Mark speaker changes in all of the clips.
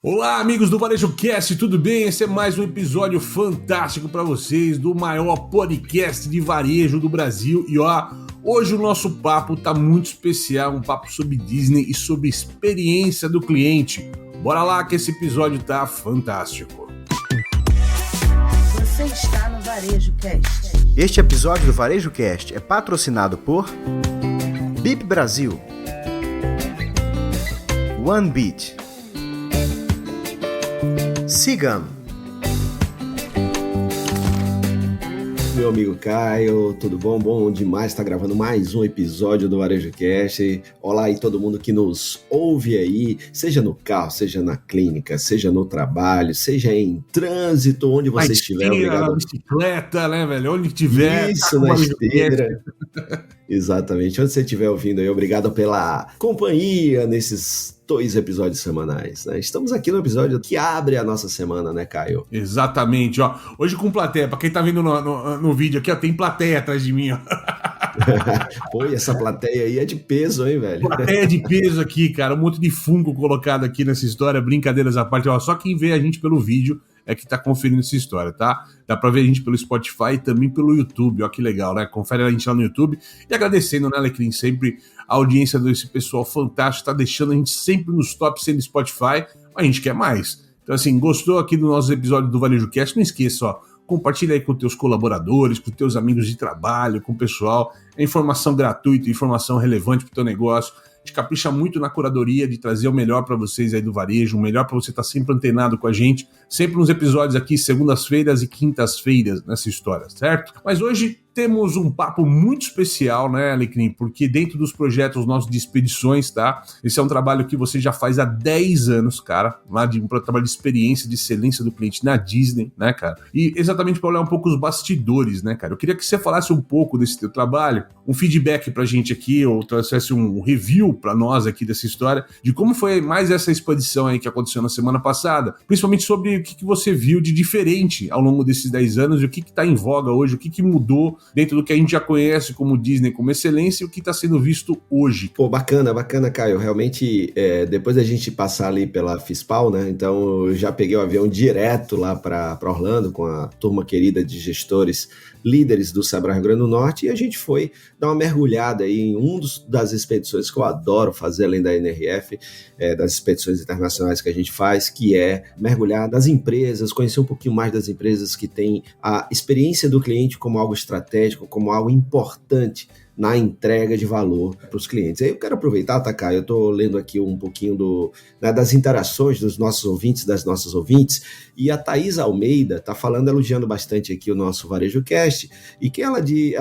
Speaker 1: Olá, amigos do Varejo Cast, tudo bem? Esse é mais um episódio fantástico para vocês do maior podcast de varejo do Brasil. E hoje o nosso papo tá muito especial, um papo sobre Disney e sobre experiência do cliente. Bora lá que esse episódio tá fantástico.
Speaker 2: Você está no Varejo Cast.
Speaker 3: Este episódio do Varejo Cast é patrocinado por BIP Brasil, OneBeat, Sigam.
Speaker 4: Meu amigo Caio, tudo bom? Bom demais estar gravando mais um episódio do Varejo Cast. Olá aí todo mundo que nos ouve aí, seja no carro, seja na clínica, seja no trabalho, seja em trânsito, onde você estiver.
Speaker 1: Obrigado. Na bicicleta, né, velho? Onde tiver.
Speaker 4: Isso, na esteira. Exatamente. Onde você estiver ouvindo aí, obrigado pela companhia nesses 2 episódios semanais, né? Estamos aqui no episódio que abre a nossa semana, né, Caio?
Speaker 1: Exatamente, ó. Hoje com plateia, pra quem tá vendo no vídeo aqui, ó, tem plateia atrás de mim, ó.
Speaker 4: Pô, e essa plateia aí é de peso, hein, velho?
Speaker 1: Plateia de peso aqui, cara, um monte de fungo colocado aqui nessa história, brincadeiras à parte, ó. Só quem vê a gente pelo vídeo é que tá conferindo essa história, tá? Dá pra ver a gente pelo Spotify e também pelo YouTube, ó, que legal, né? Confere a gente lá no YouTube. E agradecendo, né, Alecrim, sempre a audiência desse pessoal fantástico, tá deixando a gente sempre nos top 100 do Spotify, a gente quer mais. Então, assim, gostou aqui do nosso episódio do Varejo Cast? Não esqueça, ó, compartilha aí com teus colaboradores, com teus amigos de trabalho, com o pessoal. É informação gratuita, informação relevante pro teu negócio. A gente capricha muito na curadoria de trazer o melhor para vocês aí do varejo, o melhor para você estar sempre antenado com a gente, sempre nos episódios aqui, segundas-feiras e quintas-feiras nessa história, certo? Mas hoje temos um papo muito especial, né, Alecrim? Porque dentro dos projetos nossos de expedições, tá? Esse é um trabalho que você já faz há 10 anos, cara, lá de um trabalho de experiência, de excelência do cliente na Disney, né, cara? E exatamente para olhar um pouco os bastidores, né, cara? Eu queria que você falasse um pouco desse teu trabalho, um feedback pra gente aqui, ou trouxesse um review pra nós aqui dessa história, de como foi mais essa expedição aí que aconteceu na semana passada, principalmente sobre o que você viu de diferente ao longo desses 10 anos e o que tá em voga hoje, o que mudou dentro do que a gente já conhece como Disney, como excelência, e o que está sendo visto hoje.
Speaker 4: Pô, bacana, Caio. Realmente, depois da gente passar ali pela FISPAL, né? Então, eu já peguei o avião direto lá para Orlando com a turma querida de gestores líderes do Sebrae Rio Grande do Norte, e a gente foi dar uma mergulhada aí em das expedições que eu adoro fazer, além da NRF, das expedições internacionais que a gente faz, que é mergulhar nas empresas, conhecer um pouquinho mais das empresas que têm a experiência do cliente como algo estratégico, como algo importante na entrega de valor para os clientes. Aí eu quero aproveitar, tá, Caio? Eu estou lendo aqui um pouquinho das interações dos nossos ouvintes, das nossas ouvintes, e a Thaís Almeida está falando, elogiando bastante aqui o nosso Varejo Cast, e que ela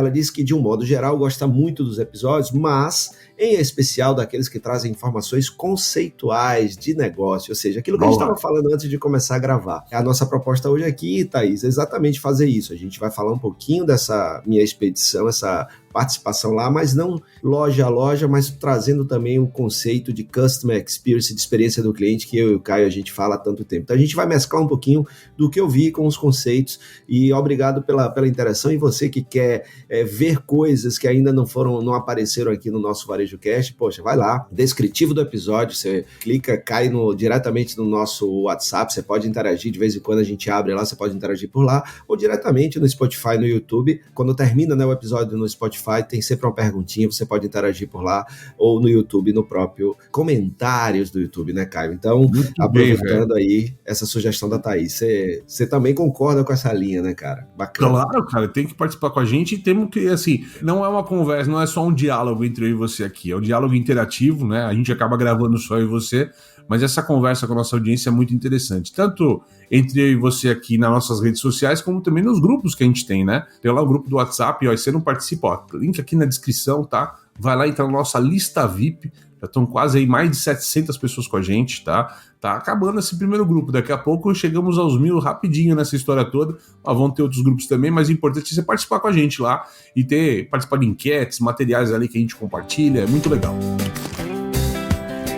Speaker 4: diz que, de um modo geral, gosta muito dos episódios, mas, em especial, daqueles que trazem informações conceituais de negócio, ou seja, aquilo que a gente estava falando antes de começar a gravar. A nossa proposta hoje aqui, Thaís, é exatamente fazer isso. A gente vai falar um pouquinho dessa minha expedição, essa participação lá, mas não loja a loja, mas trazendo também o conceito de Customer Experience, de experiência do cliente, que eu e o Caio a gente fala há tanto tempo. Então a gente vai mesclar um pouquinho do que eu vi com os conceitos, e obrigado pela interação. E você que quer ver coisas que ainda não apareceram aqui no nosso Varejo Cast, poxa, vai lá, descritivo do episódio, você clica, cai diretamente no nosso WhatsApp, você pode interagir, de vez em quando a gente abre lá, você pode interagir por lá, ou diretamente no Spotify, no YouTube. Quando termina, né, o episódio no Spotify, tem sempre uma perguntinha, você pode interagir por lá, ou no YouTube, no próprio comentários do YouTube, né, Caio? Então, muito aproveitando bem, aí essa sugestão da Thaís, você também concorda com essa linha, né, cara? Bacana.
Speaker 1: Claro, cara, tem que participar com a gente, e temos que, assim, não é uma conversa, não é só um diálogo entre eu e você aqui, é um diálogo interativo, né, a gente acaba gravando só eu e você, mas essa conversa com a nossa audiência é muito interessante, tanto entre eu e você aqui nas nossas redes sociais, como também nos grupos que a gente tem, né? Tem lá o grupo do WhatsApp, ó, e você não participa, ó, link aqui na descrição, tá? Vai lá, entrar na nossa lista VIP, já estão quase aí mais de 700 pessoas com a gente, tá? Tá acabando esse primeiro grupo, daqui a pouco chegamos aos 1000 rapidinho nessa história toda, ó, vão ter outros grupos também, mas o importante é você participar com a gente lá e participar de enquetes, materiais ali que a gente compartilha, é muito legal.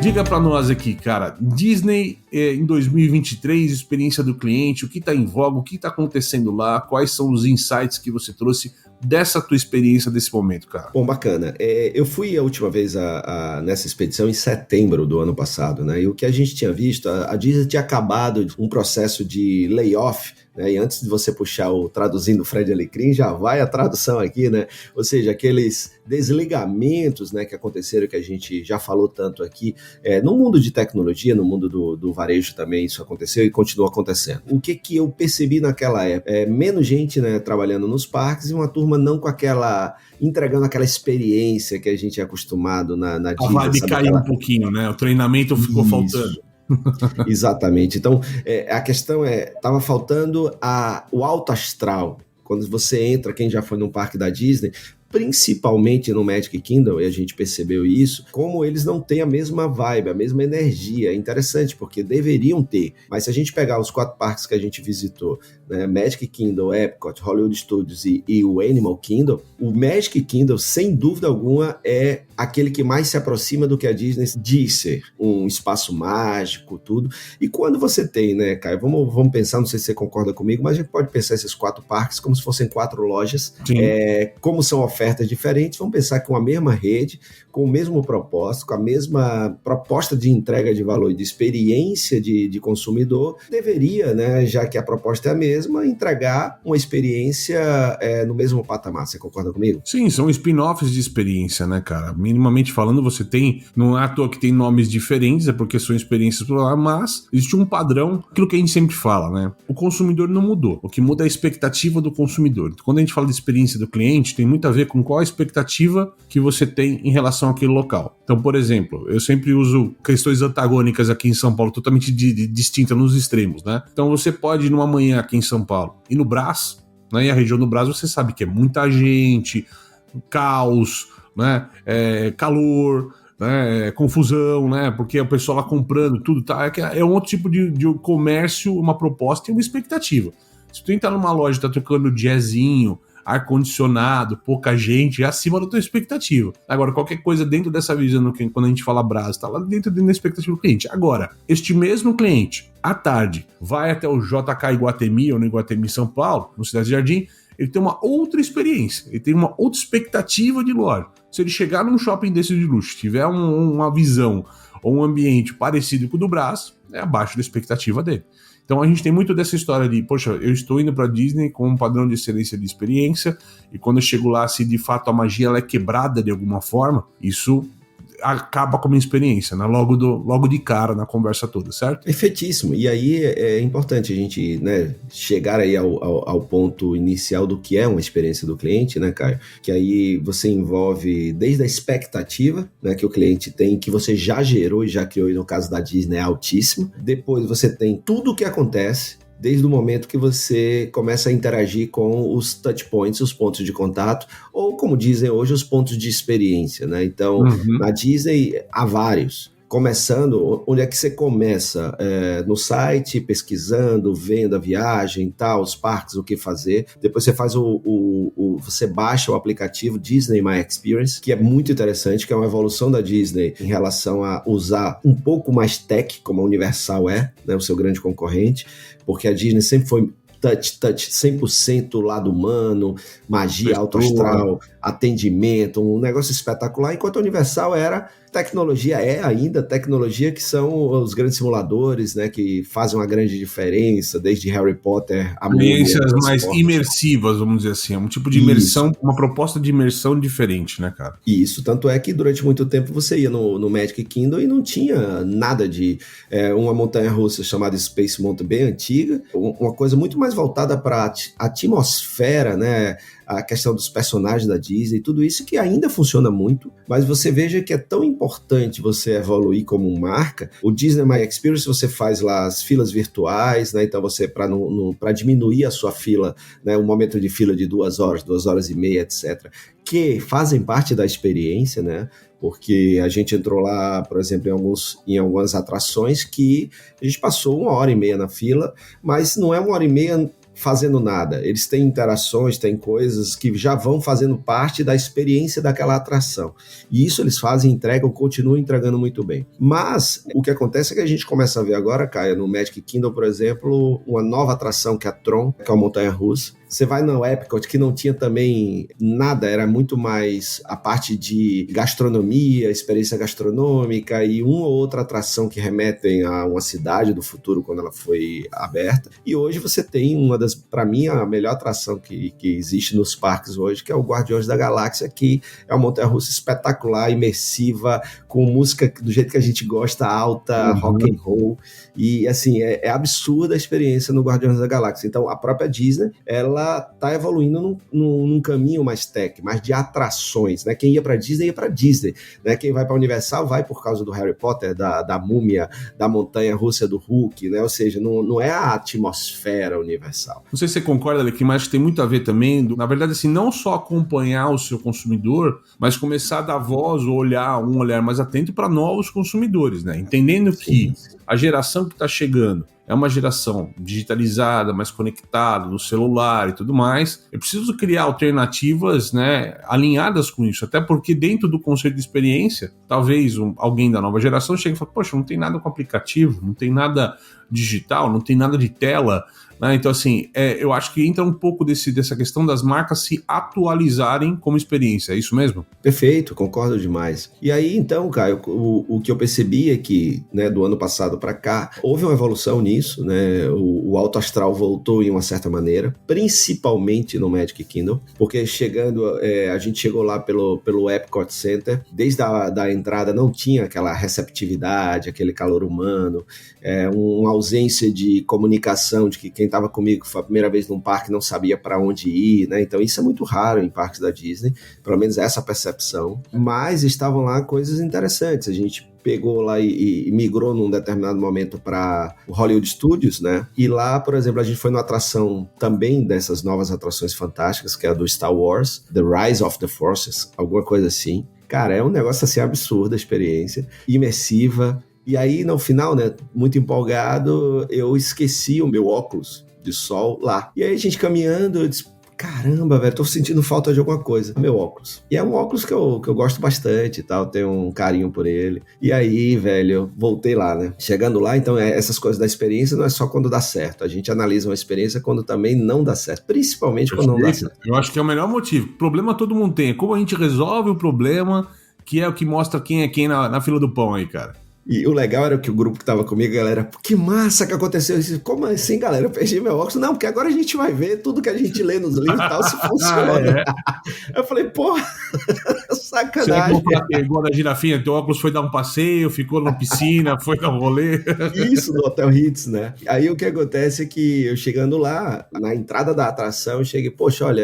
Speaker 1: Diga pra nós aqui, cara, Disney em 2023, experiência do cliente, o que tá em voga, o que tá acontecendo lá, quais são os insights que você trouxe dessa tua experiência desse momento, cara?
Speaker 4: Bom, bacana. Eu fui a última vez nessa expedição em setembro do ano passado, né? E o que a gente tinha visto, a Disney tinha acabado um processo de layoff, né? E antes de você puxar o traduzindo Fred Alecrim, já vai a tradução aqui, né? Ou seja, aqueles desligamentos, né, que aconteceram, que a gente já falou tanto aqui. No mundo de tecnologia, no mundo do varejo também isso aconteceu e continua acontecendo. O que eu percebi naquela época? Menos gente, né, trabalhando nos parques e uma turma não com aquela... entregando aquela experiência que a gente é acostumado na Disney.
Speaker 1: A vibe caiu um pouquinho, né? O treinamento ficou faltando.
Speaker 4: Exatamente. Então, a questão estava faltando o alto astral. Quando você entra, quem já foi num parque da Disney, principalmente no Magic Kingdom, e a gente percebeu isso, como eles não têm a mesma vibe, a mesma energia. É interessante, porque deveriam ter. Mas se a gente pegar os 4 parques que a gente visitou, né, Magic Kingdom, Epcot, Hollywood Studios e o Animal Kingdom, o Magic Kingdom, sem dúvida alguma, é aquele que mais se aproxima do que a Disney diz ser. Um espaço mágico, tudo. E quando você tem, né, Caio, vamos pensar, não sei se você concorda comigo, mas a gente pode pensar esses 4 parques como se fossem 4 lojas. Como são ofertas diferentes, vamos pensar com a mesma rede, com o mesmo propósito, com a mesma proposta de entrega de valor e de experiência de consumidor, deveria, né, já que a proposta é a mesma, entregar uma experiência no mesmo patamar. Você concorda comigo?
Speaker 1: Sim, são spin-offs de experiência, né, cara? Minimamente falando, você tem, não é à toa que tem nomes diferentes, é porque são experiências por lá, mas existe um padrão, aquilo que a gente sempre fala, né? O consumidor não mudou, o que muda é a expectativa do consumidor. Quando a gente fala de experiência do cliente, tem muito a ver com qual a expectativa que você tem em relação àquele local. Então, por exemplo, eu sempre uso questões antagônicas aqui em São Paulo, totalmente distintas nos extremos, né? Então, você pode ir numa manhã aqui em São Paulo e no Brás, né? E a região do Brás você sabe que é muita gente, caos, né? Calor, né? Confusão, né? Porque o pessoal lá comprando tudo, tá? É um outro tipo de comércio, uma proposta e uma expectativa. Se tu entrar numa loja e tá tocando jazzinho, ar-condicionado, pouca gente, é acima da tua expectativa. Agora, qualquer coisa dentro dessa visão, quando a gente fala Brás, tá lá dentro da expectativa do cliente. Agora, este mesmo cliente, à tarde, vai até o JK Iguatemi, ou no Iguatemi São Paulo, no Cidade Jardim, ele tem uma outra experiência, ele tem uma outra expectativa de loja. Se ele chegar num shopping desse de luxo, tiver uma visão ou um ambiente parecido com o do Brás, é abaixo da expectativa dele. Então a gente tem muito dessa história de, poxa, eu estou indo para Disney com um padrão de excelência de experiência, e quando eu chego lá, se de fato a magia ela é quebrada de alguma forma, isso acaba com a minha experiência, né? Logo de cara na conversa toda, certo?
Speaker 4: Perfeitíssimo. E aí é importante a gente, né, chegar aí ao ponto inicial do que é uma experiência do cliente, né, Caio? Que aí você envolve desde a expectativa, né, que o cliente tem, que você já gerou e já criou, e no caso da Disney é altíssima. Depois você tem tudo o que acontece, desde o momento que você começa a interagir com os touch points, os pontos de contato, ou como dizem hoje, os pontos de experiência, né? Então, na Disney há vários. Começando, onde é que você começa? No site, pesquisando, vendo a viagem, tal, os parques, o que fazer. Depois você faz você baixa o aplicativo Disney My Experience, que é muito interessante, que é uma evolução da Disney em relação a usar um pouco mais tech, como a Universal né, o seu grande concorrente, porque a Disney sempre foi touch, 100% lado humano, magia, alto astral, atendimento, um negócio espetacular, enquanto a Universal era tecnologia, ainda tecnologia, que são os grandes simuladores, né, que fazem uma grande diferença, desde Harry Potter a
Speaker 1: experiências mais imersivas, vamos dizer assim, é um tipo de imersão, uma proposta de imersão diferente, né, cara?
Speaker 4: Isso, tanto é que durante muito tempo você ia no Magic Kingdom e não tinha nada de uma montanha-russa chamada Space Mountain, bem antiga, uma coisa muito mais voltada para a atmosfera, né, a questão dos personagens da Disney, tudo isso que ainda funciona muito, mas você veja que é tão importante você evoluir como marca. O Disney My Experience, você faz lá as filas virtuais, né? Então você, para diminuir a sua fila, né, um momento de fila de 2 horas, 2 horas e meia, etc., que fazem parte da experiência, né? Porque a gente entrou lá, por exemplo, em algumas atrações que a gente passou 1h30 na fila, mas não é 1h30 fazendo nada. Eles têm interações, têm coisas que já vão fazendo parte da experiência daquela atração. E isso eles fazem, entregam, continuam entregando muito bem. Mas o que acontece é que a gente começa a ver agora, Caio, no Magic Kingdom, por exemplo, uma nova atração que é a Tron, que é uma montanha-russa, Você vai no Epcot, que não tinha também nada, era muito mais a parte de gastronomia, experiência gastronômica e uma ou outra atração que remetem a uma cidade do futuro quando ela foi aberta. E hoje você tem para mim, a melhor atração que existe nos parques hoje, que é o Guardiões da Galáxia, que é uma montanha-russa espetacular, imersiva, com música do jeito que a gente gosta, alta, rock and roll. E assim, é absurda a experiência no Guardiões da Galáxia. Então a própria Disney, ela tá evoluindo num caminho mais tech, mais de atrações, né? Quem ia pra Disney, ia pra Disney, né? Quem vai pra Universal, vai por causa do Harry Potter, da múmia, da montanha-russa do Hulk, né? Ou seja, não é a atmosfera Universal.
Speaker 1: Não sei se você concorda, Alequim, mas acho que tem muito a ver também, na verdade, assim, não só acompanhar o seu consumidor, mas começar a dar voz ou um olhar mais atento para novos consumidores, né? Entendendo que a geração que está chegando é uma geração digitalizada, mais conectada, no celular e tudo mais. Eu preciso criar alternativas, né, alinhadas com isso, até porque dentro do conceito de experiência, talvez alguém da nova geração chegue e fale, poxa, não tem nada com aplicativo, não tem nada digital, não tem nada de tela, né? Então, assim, eu acho que entra um pouco dessa questão das marcas se atualizarem como experiência, é isso mesmo?
Speaker 4: Perfeito, concordo demais. E aí, então, Caio, o que eu percebi é que, né, do ano passado para cá, houve uma evolução nisso, né? O alto astral voltou em uma certa maneira, principalmente no Magic Kingdom, porque a gente chegou lá pelo Epcot Center, desde a entrada não tinha aquela receptividade, aquele calor humano, uma ausência de comunicação, de que quem estava comigo foi a primeira vez num parque não sabia para onde ir, né? Então isso é muito raro em parques da Disney, pelo menos essa percepção, mas estavam lá coisas interessantes. A gente pegou lá e migrou num determinado momento para o Hollywood Studios, né? E lá, por exemplo, a gente foi numa atração também dessas novas atrações fantásticas, que é a do Star Wars, The Rise of the Forces, alguma coisa assim. Cara, é um negócio assim absurdo a experiência, imersiva. E aí, no final, né, muito empolgado, eu esqueci o meu óculos de sol lá. E aí, a gente caminhando, eu disse, caramba, velho, tô sentindo falta de alguma coisa. Meu óculos. E é um óculos que eu gosto bastante e tal, tenho um carinho por ele. E aí, velho, eu voltei lá, né? Chegando lá, então, essas coisas da experiência não é só quando dá certo. A gente analisa uma experiência quando também não dá certo. Principalmente quando não dá certo.
Speaker 1: Eu acho que é o melhor motivo. Problema todo mundo tem. É como a gente resolve o problema, que é o que mostra quem é quem na fila do pão aí, cara.
Speaker 4: E o legal era que o grupo que tava comigo, a galera, que massa que aconteceu. Eu disse, como assim, galera? Eu perdi meu óculos. Não, porque agora a gente vai ver tudo que a gente lê nos livros e tal, se funciona. Eu falei, porra, sacanagem.
Speaker 1: Você pegou da girafinha, teu óculos foi dar um passeio, ficou na piscina, foi dar um rolê.
Speaker 4: Isso, no Hotel Ritz, né? Aí o que acontece é que eu chegando lá, na entrada da atração, eu cheguei, poxa, olha,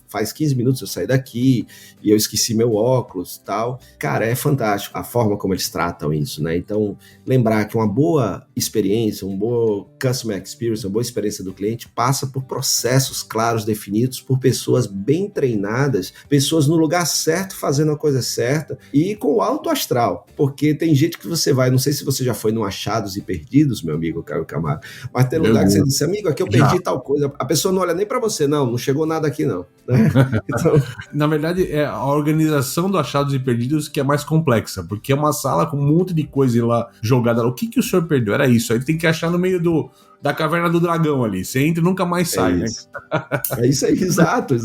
Speaker 4: faz 15 minutos eu saí daqui e eu esqueci meu óculos e tal. Cara, é fantástico a forma como eles tratam isso, né? Então, lembrar que uma boa experiência, um bom customer experience, uma boa experiência do cliente passa por processos claros, definidos, por pessoas bem treinadas, pessoas no lugar certo, fazendo a coisa certa e com o alto astral, porque tem gente que você vai, não sei se você já foi no Achados e Perdidos, meu amigo Caio Camargo, mas tem lugar que você disse, amigo, aqui eu perdi tal coisa, a pessoa não olha nem pra você, não chegou nada aqui não. Então...
Speaker 1: Na verdade, é a organização do Achados e Perdidos que é mais complexa, porque é uma sala com um monte de coisa lá jogada lá. O que o senhor perdeu? Era isso. Aí tem que achar no meio da caverna do dragão ali. Você entra e nunca mais sai, né?
Speaker 4: É isso aí, exato.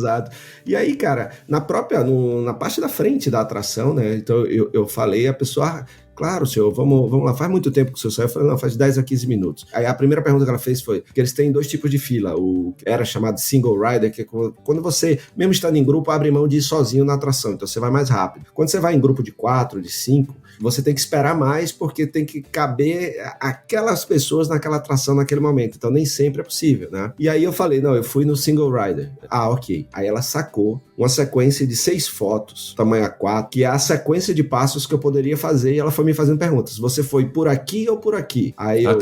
Speaker 4: E aí, cara, na parte da frente da atração, né? Então eu falei, a pessoa... Claro, senhor, vamos lá. Faz muito tempo que o senhor saiu. Eu falei, não, faz 10 a 15 minutos. Aí a primeira pergunta que ela fez foi que eles têm 2 tipos de fila. O que era chamado single rider, que é quando você, mesmo estando em grupo, abre mão de ir sozinho na atração. Então você vai mais rápido. Quando você vai em grupo de 4, de 5, você tem que esperar mais porque tem que caber aquelas pessoas naquela atração naquele momento. Então nem sempre é possível, né? E aí eu falei, não, eu fui no single rider. Ah, ok. Aí ela sacou uma sequência de 6 fotos, tamanho A4, que é a sequência de passos que eu poderia fazer, e ela foi me fazendo perguntas. Você foi por aqui ou por aqui? Aí eu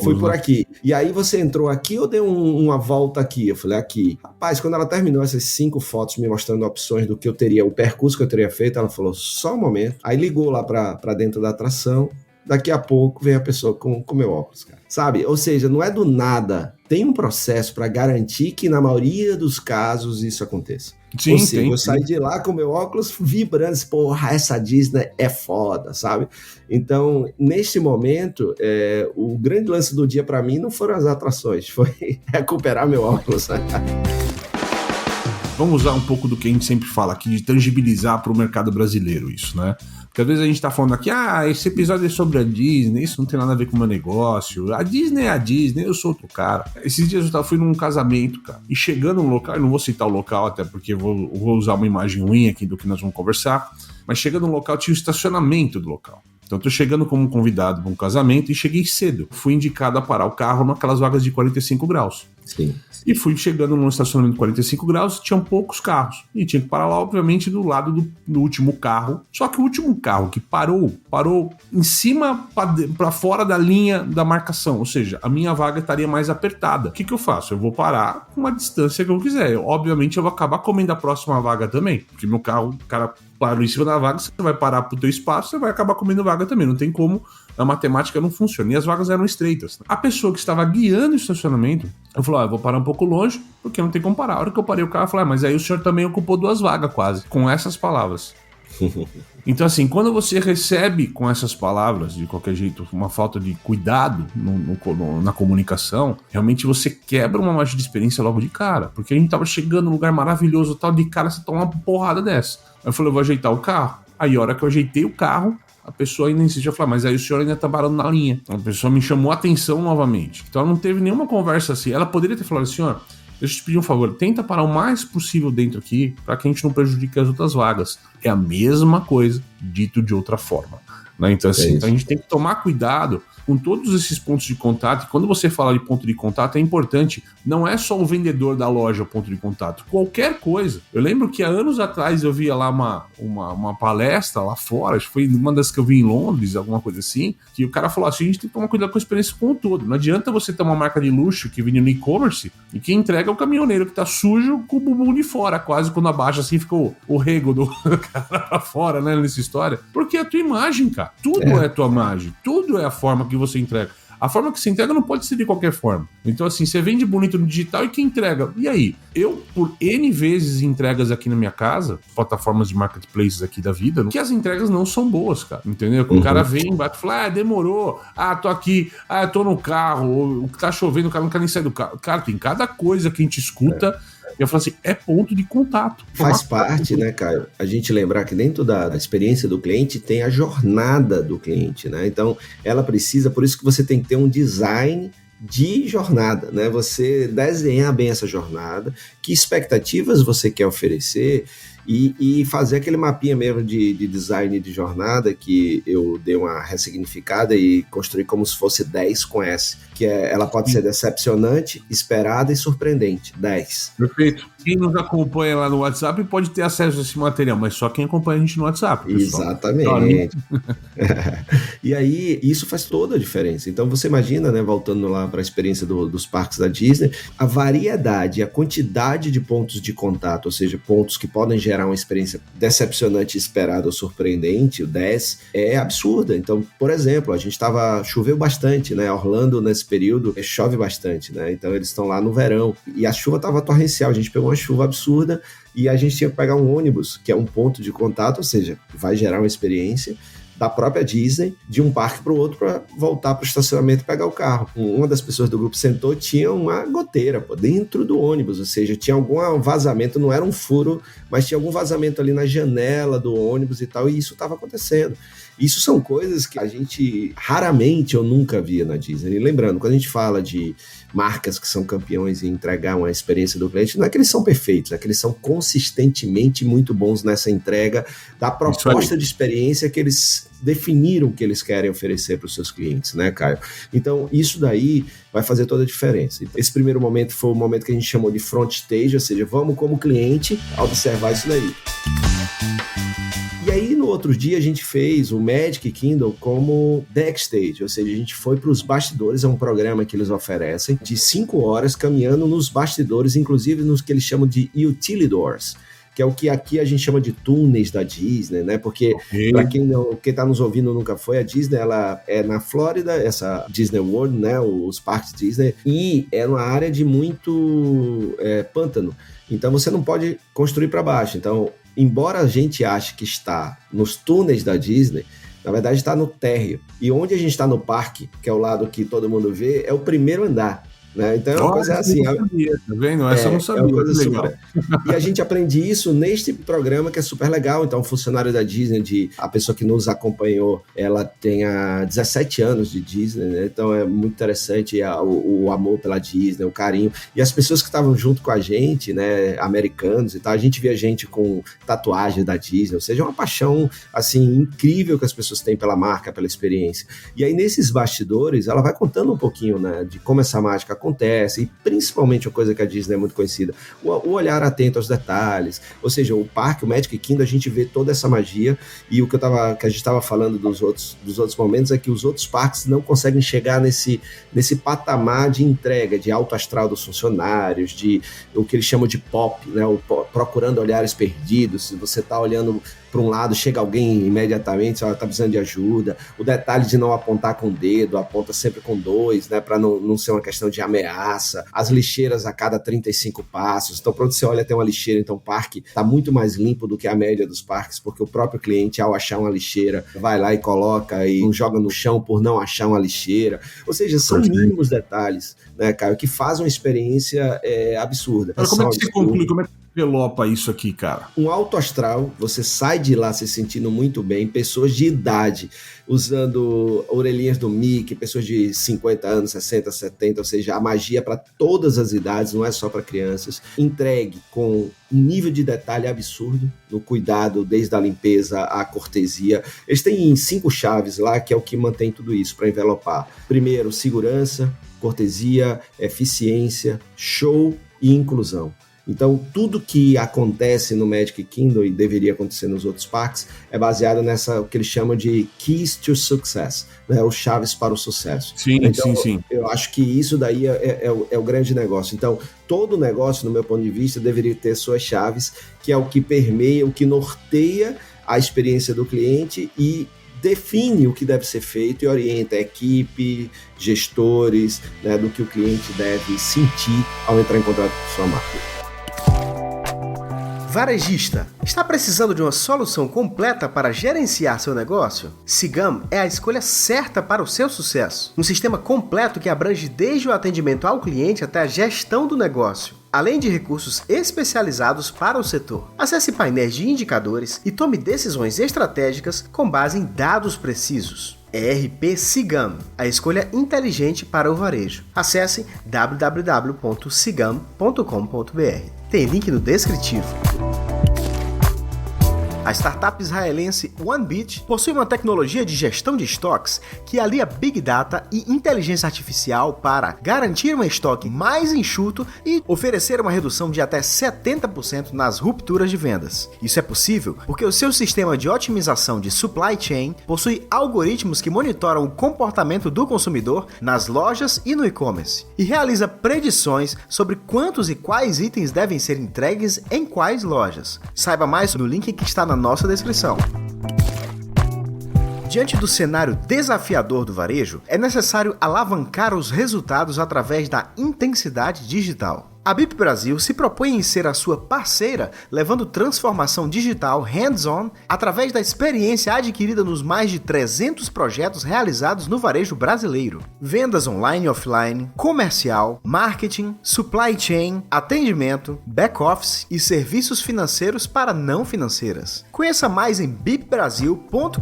Speaker 4: fui por aqui. E aí você entrou aqui ou deu uma volta aqui? Eu falei, aqui. Rapaz, quando ela terminou essas 5 fotos me mostrando opções do que eu teria, o percurso que eu teria feito, ela falou, só um momento. Aí ligou lá pra dentro da atração, daqui a pouco vem a pessoa com meu óculos, cara. Sabe? Ou seja, não é do nada. Tem um processo para garantir que na maioria dos casos isso aconteça.
Speaker 1: Sim,
Speaker 4: ou seja, eu saí de lá com meu óculos vibrando, porra, essa Disney é foda, sabe? Então, neste momento, o grande lance do dia para mim não foram as atrações, foi recuperar meu óculos.
Speaker 1: Vamos usar um pouco do que a gente sempre fala aqui, de tangibilizar para o mercado brasileiro isso, né? Porque às vezes a gente tá falando aqui, esse episódio é sobre a Disney, isso não tem nada a ver com o meu negócio, a Disney é a Disney, eu sou outro cara. Esses dias eu fui num casamento, cara, e chegando no local, eu não vou citar o local, até porque eu vou usar uma imagem ruim aqui do que nós vamos conversar, mas chegando no local tinha o estacionamento do local. Então eu tô chegando como convidado para um casamento e cheguei cedo. Fui indicado a parar o carro naquelas vagas de 45 graus.
Speaker 4: Sim.
Speaker 1: E fui chegando num estacionamento de 45 graus, tinham poucos carros. E tinha que parar lá, obviamente, do lado do último carro. Só que o último carro que parou em cima para fora da linha da marcação. Ou seja, a minha vaga estaria mais apertada. O que eu faço? Eu vou parar com uma distância que eu quiser. Obviamente, eu vou acabar comendo a próxima vaga também. Porque meu carro, o cara parou em cima da vaga, você vai parar pro teu espaço, você vai acabar comendo vaga também. Não tem como, a matemática não funciona. E as vagas eram estreitas. A pessoa que estava guiando o estacionamento, eu falei, eu vou parar um pouco longe, porque não tem como parar. A hora que eu parei o carro, eu falei, mas aí o senhor também ocupou 2 vagas quase, com essas palavras. Então assim, quando você recebe com essas palavras, de qualquer jeito, uma falta de cuidado na comunicação, realmente você quebra uma margem de experiência logo de cara, porque a gente tava chegando num lugar maravilhoso, tal, de cara você toma uma porrada dessa. Aí eu falei, eu vou ajeitar o carro. Aí a hora que eu ajeitei o carro, a pessoa ainda insistiu, falou, mas aí o senhor ainda tá parando na linha. A pessoa me chamou a atenção novamente. Então ela não teve nenhuma conversa assim. Ela poderia ter falado, senhor, deixa eu te pedir um favor, tenta parar o mais possível dentro aqui, para que a gente não prejudique as outras vagas. É a mesma coisa, dito de outra forma. Né? Então, assim, então a gente tem que tomar cuidado com todos esses pontos de contato. E quando você fala de ponto de contato, é importante. Não é só o vendedor da loja o ponto de contato. Qualquer coisa. Eu lembro que há anos atrás eu via lá uma palestra lá fora, acho que foi uma das que eu vi em Londres, alguma coisa assim, que o cara falou assim, a gente tem que tomar cuidado com a experiência como um todo. Não adianta você ter uma marca de luxo que vende no e-commerce e quem entrega é o caminhoneiro que tá sujo com o bumbum de fora, quase quando abaixa assim, fica o rego do cara pra fora, né, nessa história. Porque é a tua imagem, cara. Tudo é a tua imagem. Tudo é a forma que você entrega. A forma que você entrega não pode ser de qualquer forma. Então, assim, você vende bonito no digital e quem entrega? E aí? Eu, por N vezes entregas aqui na minha casa, plataformas de marketplaces aqui da vida, que as entregas não são boas, cara. Entendeu? O cara vem, bate e fala, demorou. Tô aqui. Tô no carro. O que tá chovendo, o cara não quer nem sair do carro. Cara, tem cada coisa que a gente escuta. Eu falo assim, é ponto de contato.
Speaker 4: Faz parte, né, Caio? A gente lembrar que dentro da experiência do cliente tem a jornada do cliente, né? Então, ela precisa, por isso que você tem que ter um design de jornada, né? Você desenhar bem essa jornada, que expectativas você quer oferecer e fazer aquele mapinha mesmo de design de jornada que eu dei uma ressignificada e construí como se fosse 10 com S, que ela pode ser decepcionante, esperada e surpreendente, 10.
Speaker 1: Perfeito. Quem nos acompanha lá no WhatsApp pode ter acesso a esse material, mas só quem acompanha a gente no WhatsApp, pessoal.
Speaker 4: Exatamente. E aí, isso faz toda a diferença. Então, você imagina, né, voltando lá para a experiência dos parques da Disney, a variedade, a quantidade de pontos de contato, ou seja, pontos que podem gerar uma experiência decepcionante, esperada ou surpreendente, o 10, é absurda. Então, por exemplo, choveu bastante, né? Orlando, nesse período, chove bastante, né? Então, eles estão lá no verão. E a chuva estava torrencial, a gente pegou uma chuva absurda e a gente tinha que pegar um ônibus, que é um ponto de contato, ou seja, vai gerar uma experiência da própria Disney, de um parque para o outro, para voltar para o estacionamento e pegar o carro. Uma das pessoas do grupo sentou, tinha uma goteira dentro do ônibus, ou seja, tinha algum vazamento, não era um furo, mas tinha algum vazamento ali na janela do ônibus e tal, e isso estava acontecendo. Isso são coisas que a gente raramente ou nunca via na Disney. E lembrando, quando a gente fala de marcas que são campeões em entregar uma experiência do cliente, não é que eles são perfeitos, é que eles são consistentemente muito bons nessa entrega da proposta de experiência que eles definiram que eles querem oferecer para os seus clientes, né, Caio? Então, isso daí vai fazer toda a diferença. Esse primeiro momento foi o momento que a gente chamou de front stage, ou seja, vamos como cliente observar isso daí. E aí, no outro dia, a gente fez o Magic Kingdom como backstage, ou seja, a gente foi para os bastidores, é um programa que eles oferecem, de 5 horas caminhando nos bastidores, inclusive nos que eles chamam de utilidors. que é o que aqui a gente chama de túneis da Disney, né? Porque para quem está nos ouvindo nunca foi, a Disney ela é na Flórida, essa Disney World, né? Os parques Disney, e é uma área de muito pântano. Então você não pode construir para baixo. Então, embora a gente ache que está nos túneis da Disney, na verdade está no térreo. E onde a gente está no parque, que é o lado que todo mundo vê, é o primeiro andar. Né? Então é uma coisa assim.
Speaker 1: Não sabia, tá vendo? Essa eu não sabia.
Speaker 4: É uma coisa legal. E a gente aprende isso neste programa que é super legal. Então, o funcionário da Disney, a pessoa que nos acompanhou, ela tem 17 anos de Disney, né? Então é muito interessante o amor pela Disney, o carinho. E as pessoas que estavam junto com a gente, né, americanos e tal, a gente via gente com tatuagem da Disney, ou seja, uma paixão assim incrível que as pessoas têm pela marca, pela experiência. E aí, nesses bastidores, ela vai contando um pouquinho, né, de como essa mágica acontece, e principalmente uma coisa que a Disney é muito conhecida, o olhar atento aos detalhes, ou seja, o parque, o Magic Kingdom, a gente vê toda essa magia, e o que a gente estava falando dos outros momentos é que os outros parques não conseguem chegar nesse patamar de entrega, de alto astral dos funcionários, de o que eles chamam de pop, né, procurando olhares perdidos. Se você está olhando para um lado, chega alguém imediatamente, está precisando de ajuda, o detalhe de não apontar com o dedo, aponta sempre com 2, né, para não ser uma questão de ameaça, as lixeiras a cada 35 passos, então pronto, você olha, tem uma lixeira, então o parque está muito mais limpo do que a média dos parques, porque o próprio cliente, ao achar uma lixeira, vai lá e coloca e não joga no chão por não achar uma lixeira, ou seja, são mínimos detalhes, né, Caio, que fazem uma experiência absurda.
Speaker 1: Mas como é que você conclui, como é que envelopa isso aqui, cara?
Speaker 4: Um alto astral, você sai de lá se sentindo muito bem, pessoas de idade usando orelhinhas do Mickey, pessoas de 50 anos, 60, 70, ou seja, a magia para todas as idades, não é só para crianças, entregue com um nível de detalhe absurdo, no cuidado desde a limpeza à cortesia. Eles têm 5 chaves lá, que é o que mantém tudo isso para envelopar. Primeiro, segurança, cortesia, eficiência, show e inclusão. Então, tudo que acontece no Magic Kingdom e deveria acontecer nos outros parques é baseado nessa, o que eles chamam de Keys to Success, né, os chaves para o sucesso.
Speaker 1: Sim,
Speaker 4: então,
Speaker 1: sim.
Speaker 4: Eu acho que isso daí é o grande negócio. Então, todo negócio, no meu ponto de vista, deveria ter suas chaves, que é o que permeia, o que norteia a experiência do cliente e define o que deve ser feito e orienta a equipe, gestores, né, do que o cliente deve sentir ao entrar em contato com sua marca.
Speaker 3: Varejista, está precisando de uma solução completa para gerenciar seu negócio? Sigam é a escolha certa para o seu sucesso. Um sistema completo que abrange desde o atendimento ao cliente até a gestão do negócio, além de recursos especializados para o setor. Acesse painéis de indicadores e tome decisões estratégicas com base em dados precisos. ERP Sigam, a escolha inteligente para o varejo. Acesse www.sigam.com.br. Tem link no descritivo. A startup israelense OneBit possui uma tecnologia de gestão de estoques que alia Big Data e inteligência artificial para garantir um estoque mais enxuto e oferecer uma redução de até 70% nas rupturas de vendas. Isso é possível porque o seu sistema de otimização de supply chain possui algoritmos que monitoram o comportamento do consumidor nas lojas e no e-commerce e realiza predições sobre quantos e quais itens devem ser entregues em quais lojas. Saiba mais no link que está na nossa descrição. Diante do cenário desafiador do varejo, é necessário alavancar os resultados através da intensidade digital. A BIP Brasil se propõe em ser a sua parceira, levando transformação digital hands-on através da experiência adquirida nos mais de 300 projetos realizados no varejo brasileiro. Vendas online e offline, comercial, marketing, supply chain, atendimento, back-office e serviços financeiros para não financeiras. Conheça mais em bipbrasil.com.br.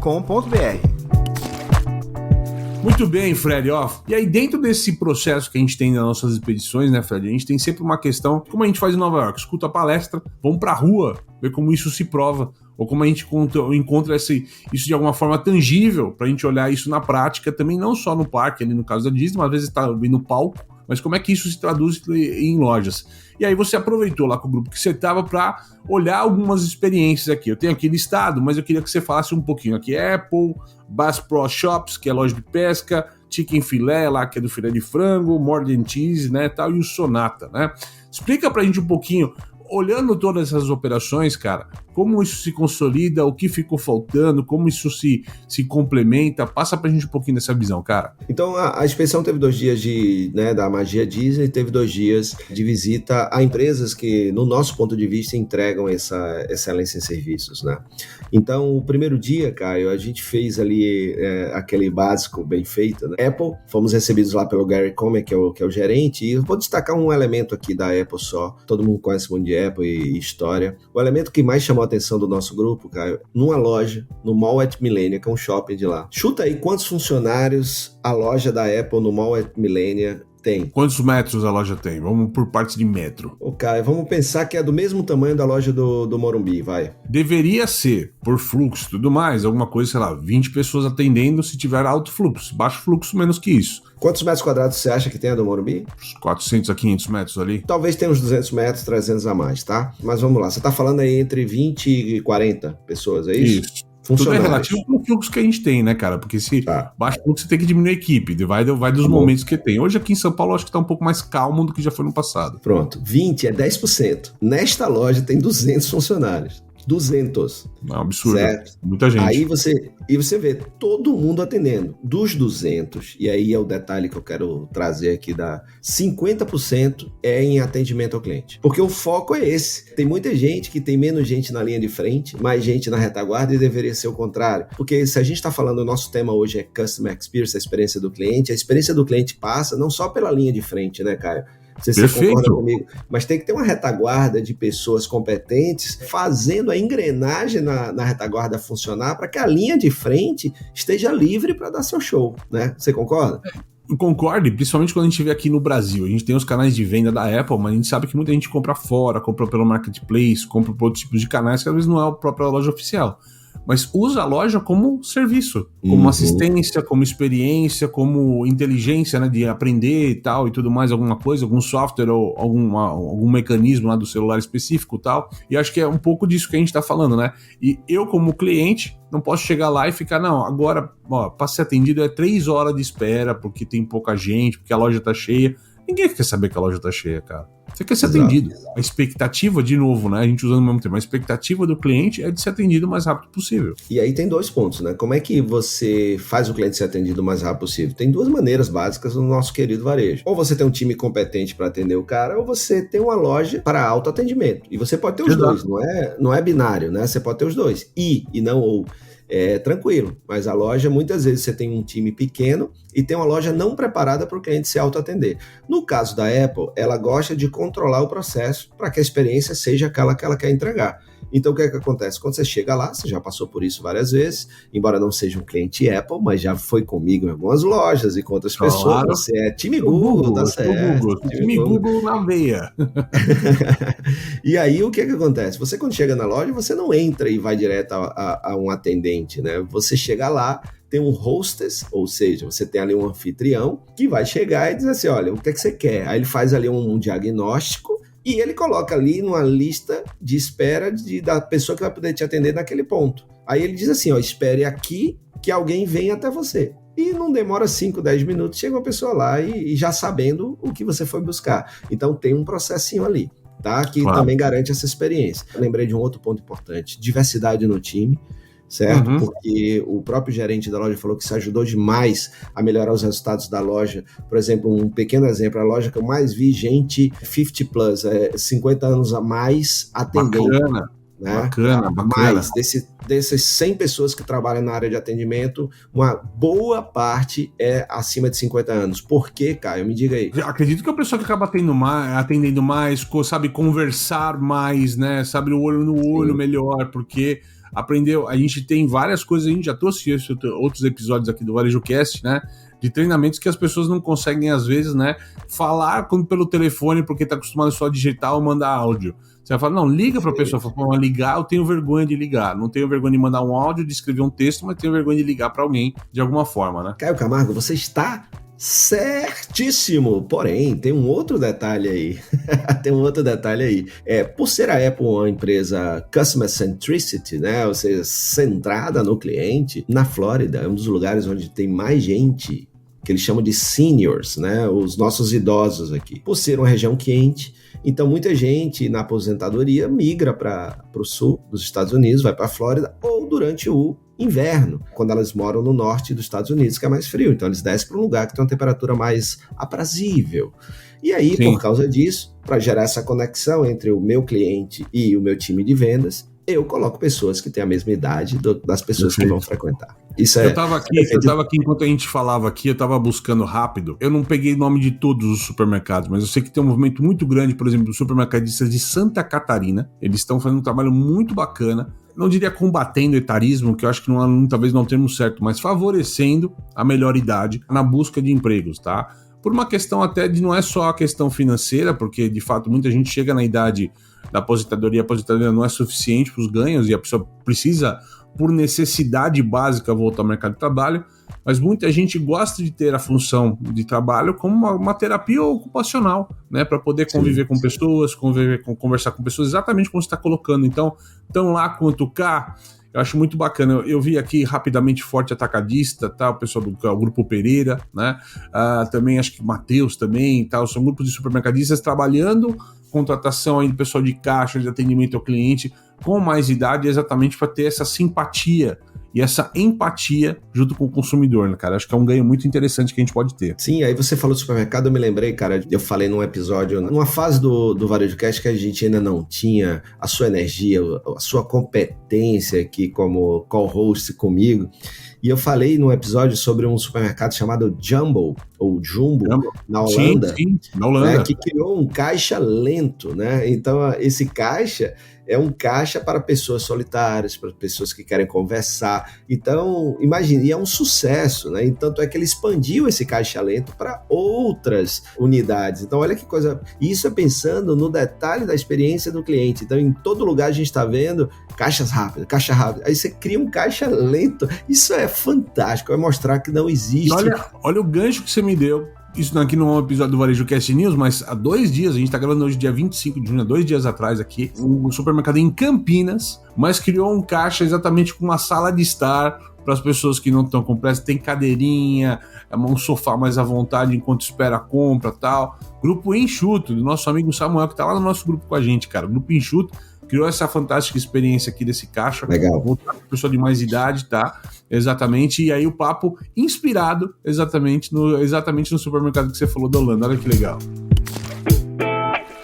Speaker 1: Muito bem, Fred. E aí, dentro desse processo que a gente tem nas nossas expedições, né, Fred? A gente tem sempre uma questão, como a gente faz em Nova York, escuta a palestra, vamos pra rua, ver como isso se prova, ou como a gente encontra isso de alguma forma tangível, pra gente olhar isso na prática, também não só no parque, ali no caso da Disney, mas às vezes tá no palco, mas como é que isso se traduz em lojas. E aí você aproveitou lá com o grupo que você estava para olhar algumas experiências aqui. Eu tenho aqui listado, mas eu queria que você falasse um pouquinho aqui. Apple, Bass Pro Shops, que é loja de pesca, Chicken Filé, lá que é do filé de frango, More Than Cheese, né, tal, e o Sonata, né? Explica pra gente um pouquinho olhando todas essas operações, cara, como isso se consolida, o que ficou faltando, como isso se complementa, passa pra gente um pouquinho dessa visão, cara.
Speaker 4: Então, a expedição teve 2 dias da magia Disney, teve 2 dias de visita a empresas que, no nosso ponto de vista, entregam essa excelência em serviços, né? Então, o primeiro dia, Caio, a gente fez ali aquele básico bem feito, né? Apple, fomos recebidos lá pelo Gary Comer, que é o gerente, e eu vou destacar um elemento aqui da Apple só, todo mundo conhece muito de Apple e história. O elemento que mais chamou a atenção do nosso grupo, Caio, numa loja, no Mall at Millenia, que é um shopping de lá. Chuta aí quantos funcionários a loja da Apple no Mall at Millenia tem.
Speaker 1: Quantos metros a loja tem? Vamos por partes de metro.
Speaker 4: Caio, vamos pensar que é do mesmo tamanho da loja do Morumbi, vai.
Speaker 1: Deveria ser, por fluxo e tudo mais, alguma coisa, sei lá, 20 pessoas atendendo se tiver alto fluxo. Baixo fluxo, menos que isso.
Speaker 4: Quantos metros quadrados você acha que tem a do Morumbi?
Speaker 1: Uns 400 a 500 metros ali.
Speaker 4: Talvez tenha uns 200 metros, 300 a mais, tá? Mas vamos lá, você tá falando aí entre 20 e 40 pessoas, é isso?
Speaker 1: Isso. Tudo é relativo ao fluxo que a gente tem, né, cara? Porque se baixo fluxo, você tem que diminuir a equipe. Vai dos momentos que tem. Hoje aqui em São Paulo, acho que tá um pouco mais calmo do que já foi no passado.
Speaker 4: Pronto. 20 é 10%. Nesta loja tem 200 funcionários. 200.
Speaker 1: É um absurdo.
Speaker 4: Certo?
Speaker 1: Muita gente.
Speaker 4: Aí você vê todo mundo atendendo. Dos 200, e aí é o detalhe que eu quero trazer aqui, 50% é em atendimento ao cliente. Porque o foco é esse. Tem muita gente que tem menos gente na linha de frente, mais gente na retaguarda, e deveria ser o contrário. Porque se a gente está falando, o nosso tema hoje é Customer Experience, a experiência do cliente passa não só pela linha de frente, né, Caio? Você concorda comigo? Mas tem que ter uma retaguarda de pessoas competentes fazendo a engrenagem na retaguarda funcionar para que a linha de frente esteja livre para dar seu show, né? Você concorda?
Speaker 1: Eu concordo, principalmente quando a gente vê aqui no Brasil. A gente tem os canais de venda da Apple, mas a gente sabe que muita gente compra fora, compra pelo Marketplace, compra por outros tipos de canais que às vezes não é a própria loja oficial. Mas usa a loja como serviço, como assistência, como experiência, como inteligência, né, de aprender e tal, e tudo mais, alguma coisa, algum software ou algum mecanismo lá do celular específico e tal. E acho que é um pouco disso que a gente tá falando, né? E eu, como cliente, não posso chegar lá e ficar, não, agora, para ser atendido é 3 horas de espera, porque tem pouca gente, porque a loja tá cheia. Ninguém quer saber que a loja tá cheia, cara. Você quer ser atendido. A expectativa, de novo, né? A gente usando o mesmo termo. A expectativa do cliente é de ser atendido o mais rápido possível.
Speaker 4: E aí tem 2 pontos, né? Como é que você faz o cliente ser atendido o mais rápido possível? Tem 2 maneiras básicas no nosso querido varejo. Ou você tem um time competente para atender o cara, ou você tem uma loja para autoatendimento. E você pode ter os dois, não é binário, né? Você pode ter os dois. E não ou. É tranquilo, mas a loja, muitas vezes você tem um time pequeno e tem uma loja não preparada para o cliente se autoatender. No caso da Apple, ela gosta de controlar o processo para que a experiência seja aquela que ela quer entregar. Então, o que é que acontece? Quando você chega lá, você já passou por isso várias vezes, embora não seja um cliente Apple, mas já foi comigo em algumas lojas e com outras pessoas. Você é time Google, tá certo?
Speaker 1: Time Google na veia.
Speaker 4: E aí, o que é que acontece? Você, quando chega na loja, você não entra e vai direto a um atendente, né? Você chega lá, tem um hostess, ou seja, você tem ali um anfitrião que vai chegar e dizer assim, olha, o que é que você quer? Aí ele faz ali um diagnóstico e ele coloca ali numa lista de espera da pessoa que vai poder te atender naquele ponto. Aí ele diz assim, ó, espere aqui que alguém vem até você. E não demora 5, 10 minutos, chega uma pessoa lá e já sabendo o que você foi buscar. Então tem um processinho ali, tá? Que também garante essa experiência. Eu lembrei de um outro ponto importante, diversidade no time, certo? Porque o próprio gerente da loja falou que isso ajudou demais a melhorar os resultados da loja. Por exemplo, um pequeno exemplo, a loja que eu mais vi gente 50 plus, 50 anos a mais atendendo.
Speaker 1: Bacana,
Speaker 4: né?
Speaker 1: Bacana.
Speaker 4: Mais, dessas 100 pessoas que trabalham na área de atendimento, uma boa parte é acima de 50 anos. Por quê, Caio? Me diga aí.
Speaker 1: Acredito que a pessoa que acaba atendendo mais, sabe conversar mais, né? Sabe o olho no olho melhor, porque aprendeu, a gente tem várias coisas, a gente já trouxe outros episódios aqui do Varejo Cast, né, de treinamentos que as pessoas não conseguem, às vezes, né, falar pelo telefone, porque tá acostumado só a digitar ou mandar áudio. Você vai falar, não, liga pra pessoa, fala, ligar, eu tenho vergonha de ligar, não tenho vergonha de mandar um áudio, de escrever um texto, mas tenho vergonha de ligar pra alguém, de alguma forma, né.
Speaker 4: Caio Camargo, você está certíssimo, porém, tem um outro detalhe aí. Por ser a Apple uma empresa Customer Centricity, né, ou seja, centrada no cliente, na Flórida, é um dos lugares onde tem mais gente que eles chamam de seniors, né? Os nossos idosos aqui. Por ser uma região quente, então muita gente na aposentadoria migra para o sul dos Estados Unidos, vai para a Flórida, ou durante o inverno, quando elas moram no norte dos Estados Unidos, que é mais frio. Então eles descem para um lugar que tem uma temperatura mais aprazível. E aí, Sim. Por causa disso, para gerar essa conexão entre o meu cliente e o meu time de vendas, eu coloco pessoas que têm a mesma idade das pessoas que vão frequentar. Isso
Speaker 1: eu tava aqui, enquanto a gente falava aqui, eu tava buscando rápido. Eu não peguei nome de todos os supermercados, mas eu sei que tem um movimento muito grande, por exemplo, dos supermercadistas de Santa Catarina. Eles estão fazendo um trabalho muito bacana. Não diria combatendo o etarismo, que eu acho que talvez não termos certo, mas favorecendo a melhor idade na busca de empregos, tá? Por uma questão até de não é só a questão financeira, porque de fato muita gente chega na idade da aposentadoria, a aposentadoria não é suficiente para os ganhos e a pessoa precisa, por necessidade básica, voltar ao mercado de trabalho, mas muita gente gosta de ter a função de trabalho como uma terapia ocupacional, né, para poder conviver com pessoas, conversar com pessoas, exatamente como você está colocando. Então, tão lá quanto cá, eu acho muito bacana. Eu vi aqui rapidamente Forte Atacadista, tá? O pessoal o Grupo Pereira, né? Também acho que Mateus também, tá? São grupos de supermercadistas trabalhando contratação aí do pessoal de caixa, de atendimento ao cliente com mais idade, exatamente para ter essa simpatia e essa empatia junto com o consumidor, né, cara? Acho que é um ganho muito interessante que a gente pode ter.
Speaker 4: Sim, aí você falou do supermercado, eu me lembrei, cara, eu falei num episódio, numa fase do Varejo Cast que a gente ainda não tinha a sua energia, a sua competência aqui como co-host comigo, e eu falei num episódio sobre um supermercado chamado Jumbo, ou Jumbo, na Holanda,
Speaker 1: sim, na Holanda.
Speaker 4: Né, que criou um caixa lento, né? Então, esse caixa é um caixa para pessoas solitárias, para pessoas que querem conversar. Então, imagine, e é um sucesso, né? E tanto é que ele expandiu esse caixa lento para outras unidades. Então, olha que coisa. Isso é pensando no detalhe da experiência do cliente. Então, em todo lugar a gente está vendo caixas rápidas, caixa rápida. Aí você cria um caixa lento. Isso é fantástico. Vai mostrar que não existe.
Speaker 1: Olha o gancho que você me deu. Isso aqui não é um episódio do Varejo Cast News, mas há 2 dias, a gente tá gravando hoje dia 25 de junho, 2 dias atrás aqui, um supermercado em Campinas, mas criou um caixa exatamente com uma sala de estar para as pessoas que não estão com pressa, tem cadeirinha, um sofá mais à vontade enquanto espera a compra e tal. Grupo Enxuto, do nosso amigo Samuel, que tá lá no nosso grupo com a gente, cara. Grupo Enxuto criou essa fantástica experiência aqui desse caixa.
Speaker 4: Legal.
Speaker 1: Voltar para pessoa de mais idade, tá? Exatamente. E aí o papo inspirado exatamente no supermercado que você falou da Holanda. Olha que legal.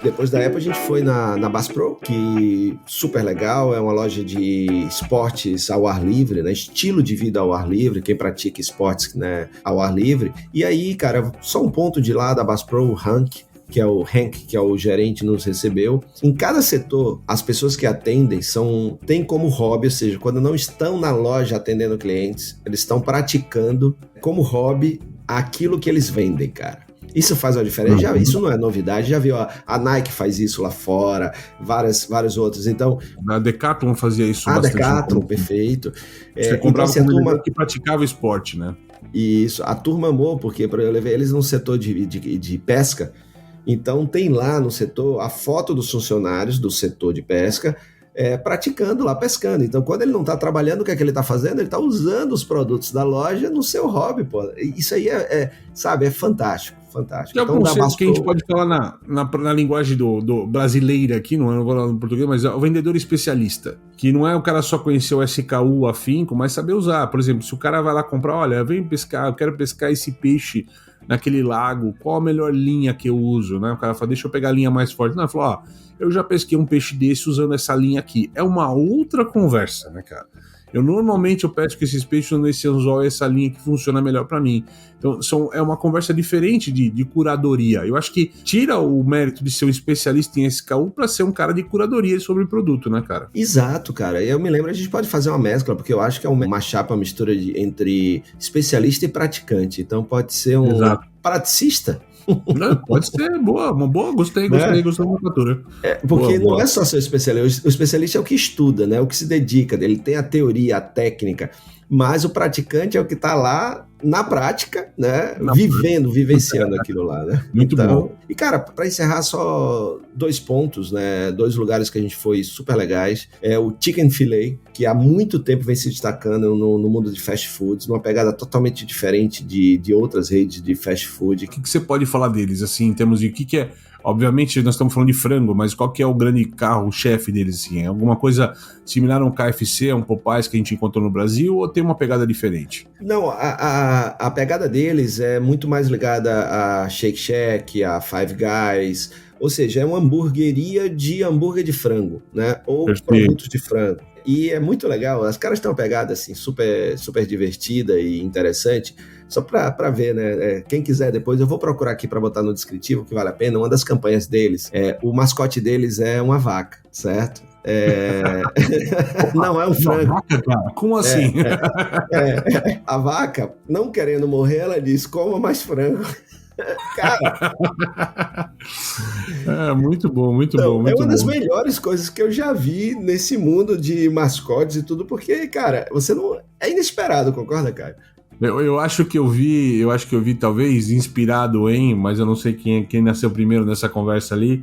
Speaker 4: Depois da Apple, a gente foi na Bass Pro, que super legal, é uma loja de esportes ao ar livre, né? Estilo de vida ao ar livre, quem pratica esportes, né, ao ar livre. E aí, cara, só um ponto de lá da Bass Pro, o Hank, que é o gerente, nos recebeu. Em cada setor, as pessoas que atendem têm como hobby, ou seja, quando não estão na loja atendendo clientes, eles estão praticando como hobby aquilo que eles vendem, cara. Isso faz uma diferença, isso não é novidade, já viu, a Nike faz isso lá fora, vários outros, então...
Speaker 1: A Decathlon fazia isso
Speaker 4: bastante. A Decathlon, perfeito.
Speaker 1: Você comprava então, com turma que praticava esporte, né?
Speaker 4: Isso, a turma amou, porque eu levei eles num setor de pesca, então tem lá no setor a foto dos funcionários do setor de pesca, praticando lá, pescando. Então, quando ele não está trabalhando, o que é que ele está fazendo? Ele está usando os produtos da loja no seu hobby, pô. Isso aí sabe, é fantástico.
Speaker 1: Que é um conceito que a gente pode falar na linguagem do brasileira aqui, não vou falar no português, mas é o vendedor especialista, que não é o cara só conhecer o SKU afinco, mas saber usar. Por exemplo, se o cara vai lá comprar, olha, vem pescar, eu quero pescar esse peixe naquele lago, qual a melhor linha que eu uso, né? O cara fala, deixa eu pegar a linha mais forte. Não, ele falou, eu já pesquei um peixe desse usando essa linha aqui. É uma outra conversa, né, cara? Normalmente pesco esses peixes usando esse anzol e essa linha que funciona melhor para mim. Então, é uma conversa diferente de curadoria. Eu acho que tira o mérito de ser um especialista em SKU para ser um cara de curadoria sobre o produto, né, cara?
Speaker 4: Exato, cara. Eu me lembro, a gente pode fazer uma mescla, porque eu acho que é uma chapa, uma mistura entre especialista e praticante. Então, pode ser um praticista.
Speaker 1: Não, pode ser uma boa, gostei da nomenclatura.
Speaker 4: Porque não é só ser especialista, o especialista é o que estuda, né? O que se dedica, ele tem a teoria, a técnica, mas o praticante é o que está lá na prática, né? Vivenciando aquilo lá, né?
Speaker 1: Muito bom.
Speaker 4: E, cara, para encerrar, só 2 pontos, né? 2 lugares que a gente foi super legais. É o Chick-fil-A, que há muito tempo vem se destacando no mundo de fast foods, numa pegada totalmente diferente de outras redes de fast food.
Speaker 1: O que você pode falar deles, assim, em termos de o que é... Obviamente, nós estamos falando de frango, mas qual que é o grande carro-chefe deles, assim? É alguma coisa similar a um KFC, a um Popeyes que a gente encontrou no Brasil, ou tem uma pegada diferente?
Speaker 4: Não, a pegada deles é muito mais ligada a Shake Shack, a Five Guys, ou seja, é uma hamburgueria de hambúrguer de frango, né? Ou
Speaker 1: Perfeito.
Speaker 4: Produtos de frango. E é muito legal, as caras têm uma pegada assim, super, super divertida e interessante. Só para ver, né? Quem quiser depois, eu vou procurar aqui para botar no descritivo, que vale a pena. Uma das campanhas deles, o mascote deles é uma vaca, certo? Não é um frango.
Speaker 1: Vaca, cara? Como assim?
Speaker 4: A vaca, não querendo morrer, ela diz: coma mais frango. Cara,
Speaker 1: muito bom, muito
Speaker 4: não,
Speaker 1: bom. Muito
Speaker 4: é uma das
Speaker 1: bom.
Speaker 4: melhores coisas que eu já vi nesse mundo de mascotes e tudo, porque, cara, você não. É inesperado, concorda, Caio?
Speaker 1: Eu acho que eu vi, talvez inspirado em, mas eu não sei quem nasceu primeiro nessa conversa ali,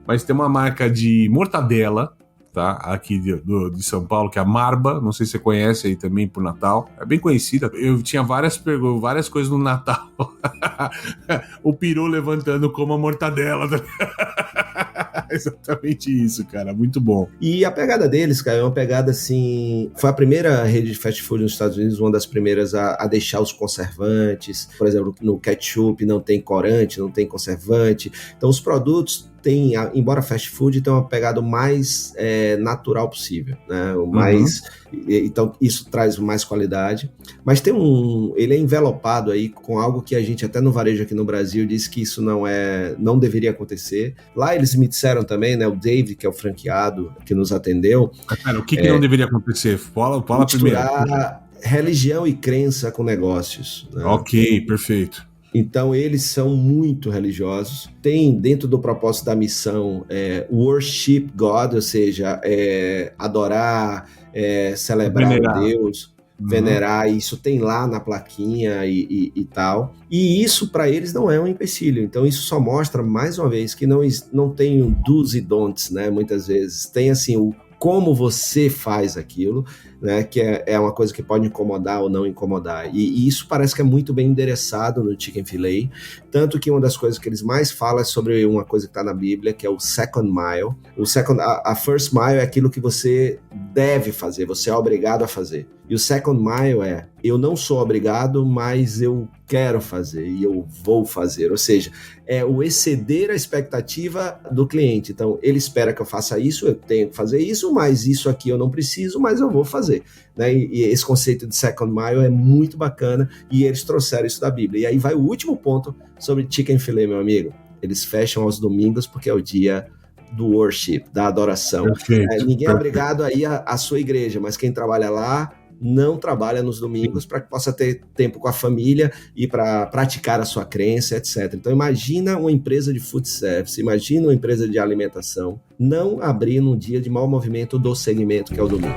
Speaker 1: mas tem uma marca de mortadela, tá? Aqui de São Paulo, que é a Marba, não sei se você conhece aí também por Natal, é bem conhecida. Eu tinha várias coisas no Natal. O peru levantando como a mortadela. Exatamente isso, cara, muito bom.
Speaker 4: E a pegada deles, cara, é uma pegada assim... Foi a primeira rede de fast food nos Estados Unidos, uma das primeiras a deixar os conservantes. Por exemplo, no ketchup não tem corante, não tem conservante. Então os produtos têm, embora fast food, tem uma pegada mais natural possível, né? O mais... Então isso traz mais qualidade. Mas tem ele é envelopado aí com algo que a gente até no varejo aqui no Brasil disse que isso não deveria acontecer. Lá eles me disseram também, né? O David, que é o franqueado que nos atendeu.
Speaker 1: Cara, o que não deveria acontecer? Fala primeiro.
Speaker 4: Misturar religião e crença com negócios, né?
Speaker 1: Ok, perfeito.
Speaker 4: Então, eles são muito religiosos. Tem, dentro do propósito da missão, worship God, ou seja, adorar, celebrar
Speaker 1: Venerar.
Speaker 4: Deus, venerar. Isso tem lá na plaquinha e tal. E isso, para eles, não é um empecilho. Então, isso só mostra, mais uma vez, que não tem um do's e don'ts, né? Muitas vezes. Tem, assim, o como você faz aquilo, né, que é uma coisa que pode incomodar ou não incomodar. E isso parece que é muito bem endereçado no Chick-fil-A, tanto que uma das coisas que eles mais falam é sobre uma coisa que está na Bíblia, que é o second mile. A first mile é aquilo que você deve fazer, você é obrigado a fazer. E o second mile eu não sou obrigado, mas eu quero fazer e eu vou fazer. Ou seja, é o exceder a expectativa do cliente. Então, ele espera que eu faça isso, eu tenho que fazer isso, mas isso aqui eu não preciso, mas eu vou fazer. Né? E esse conceito de second mile é muito bacana e eles trouxeram isso da Bíblia. E aí vai o último ponto sobre Chick-fil-A, meu amigo. Eles fecham aos domingos porque é o dia do worship, da adoração.
Speaker 1: Perfeito,
Speaker 4: ninguém é obrigado a ir à sua igreja, mas quem trabalha lá não trabalha nos domingos para que possa ter tempo com a família e para praticar a sua crença, etc. Então imagina uma empresa de food service, imagina uma empresa de alimentação não abrir num dia de mau movimento do segmento que é o domingo.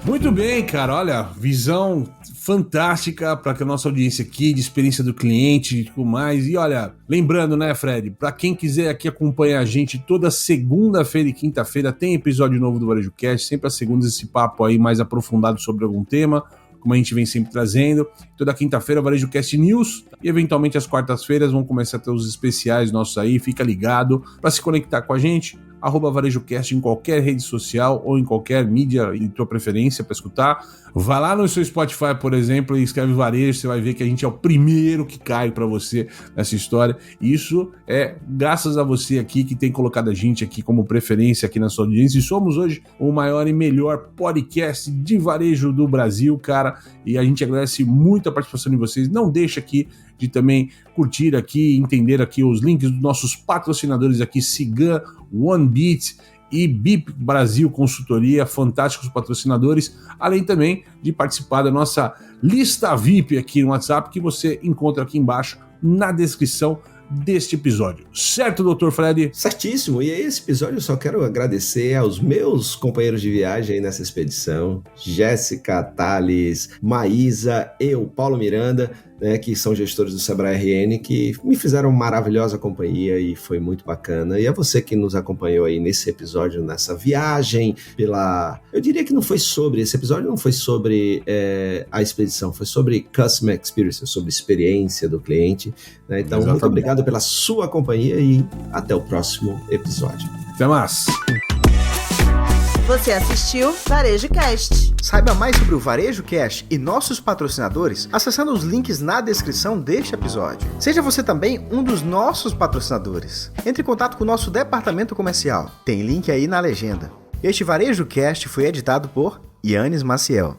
Speaker 1: Muito bem, cara, olha, visão fantástica para que a nossa audiência aqui, de experiência do cliente e tudo mais. E olha, lembrando, né, Fred, para quem quiser aqui acompanhar a gente toda segunda-feira e quinta-feira tem episódio novo do Varejo Cast, sempre às segundas esse papo aí mais aprofundado sobre algum tema, como a gente vem sempre trazendo. Toda quinta-feira, Varejo Cast News, e eventualmente às quartas-feiras vão começar a ter os especiais nossos aí, fica ligado para se conectar com a gente. @VarejoCast em qualquer rede social ou em qualquer mídia de tua preferência para escutar. Vai lá no seu Spotify, por exemplo, e escreve Varejo, você vai ver que a gente é o primeiro que cai para você nessa história. E isso é graças a você aqui que tem colocado a gente aqui como preferência aqui na sua audiência. E somos hoje o maior e melhor podcast de varejo do Brasil, cara. E a gente agradece muito a participação de vocês. Não deixa aqui de também curtir aqui, entender aqui os links dos nossos patrocinadores aqui, Cigan, OneBeat e BIP Brasil Consultoria, fantásticos patrocinadores, além também de participar da nossa lista VIP aqui no WhatsApp, que você encontra aqui embaixo na descrição deste episódio. Certo, Dr. Fred?
Speaker 4: Certíssimo. E esse episódio eu só quero agradecer aos meus companheiros de viagem aí nessa expedição. Jéssica, Thales, Maísa, eu, Paulo Miranda, né, que são gestores do Sebrae RN, que me fizeram maravilhosa companhia e foi muito bacana. E a você que nos acompanhou aí nesse episódio, nessa viagem pela... Eu diria que esse episódio não foi sobre a expedição, foi sobre Customer Experience, sobre experiência do cliente, né? Então, muito obrigado pela sua companhia e até o próximo episódio.
Speaker 1: Até mais!
Speaker 2: Você assistiu Varejo Cast.
Speaker 3: Saiba mais sobre o Varejo Cast e nossos patrocinadores acessando os links na descrição deste episódio. Seja você também um dos nossos patrocinadores. Entre em contato com o nosso departamento comercial. Tem link aí na legenda. Este Varejo Cast foi editado por Yannis Maciel.